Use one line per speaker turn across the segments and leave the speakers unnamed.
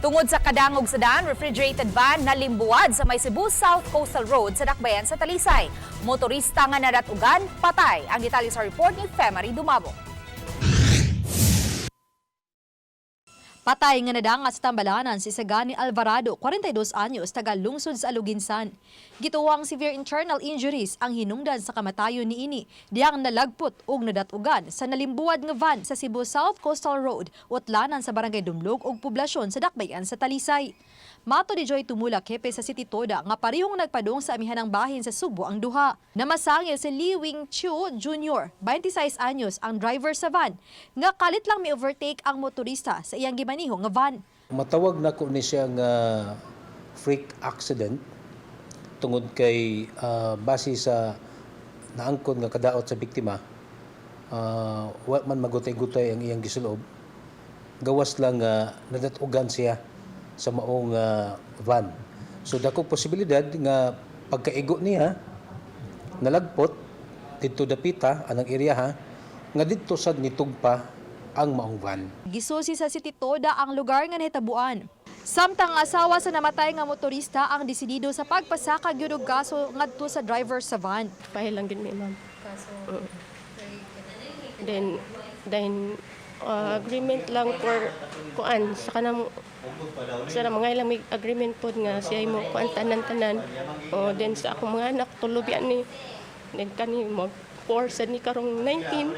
Tungod sa kadangog sedan, refrigerated van na limbuwad sa may Cebu South Coastal Road sa Dakbayan sa Talisay. Motorista nga nadatugan, patay. Ang detalye sa report ni Femari Dumabo.
Patay nga nadangat sa tambalanan si Sagani Alvarado, 42 anyos, taga lungsod sa Aluginsan. Gituwang severe internal injuries ang hinungdan sa kamatayon niini, diyang nalagpot ug nadatugan sa nalimbuwad nga van sa Cebu South Coastal Road, utlanan sa Barangay Dumlog ug poblasyon sa Dakbayan sa Talisay. Mato ni Joy Tumulak, hepe sa City Toda, nga parehong nagpadung sa amihanang bahin sa Subo ang duha. Namasangil si Lee Wing Chu Jr., 26 anyos, ang driver sa van, nga kalit lang may overtake ang motorista sa iyang gimaniho nga van.
Matawag na ko ni siya nga freak accident tungod kay base sa naangkon nga kadaot sa biktima, wa man magutay-gutay ang iyang gisulob, gawas lang nadatugan siya sa maong van. So dako posibilidad nga pagkaigo niya nalagpot dito dapita anang area nga dito sad nitugpa ang maong van.
Gisusi sa City Toda ang lugar nga nahitabuan. Samtang asawa sa namatay nga motorista ang desidido sa pagpasaka gyud og kaso ngadto sa driver sa van.
Pahil lang din may ma'am. Then agreement lang for kuan sa kanang sa mga ilang may agreement pod nga siya mo kuan tanan-tanan. Then sa akong mga anak tulob yan ni then kani mag 4 sa ni karong 19.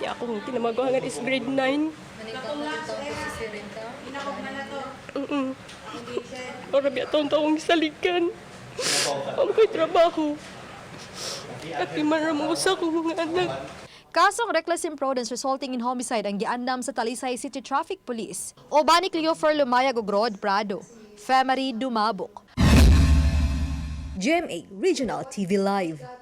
Ya akong tinamaguhan is grade 9. Ora biya taong saligan. Ang ko'y trabaho. At iman mo sa akong mga anak.
Kasong reckless imprudence resulting in homicide ang giandam sa Talisay City Traffic Police. Obani Cleofer Lumayag ug Rod Prado. Femari Dumabok.
GMA Regional TV Live.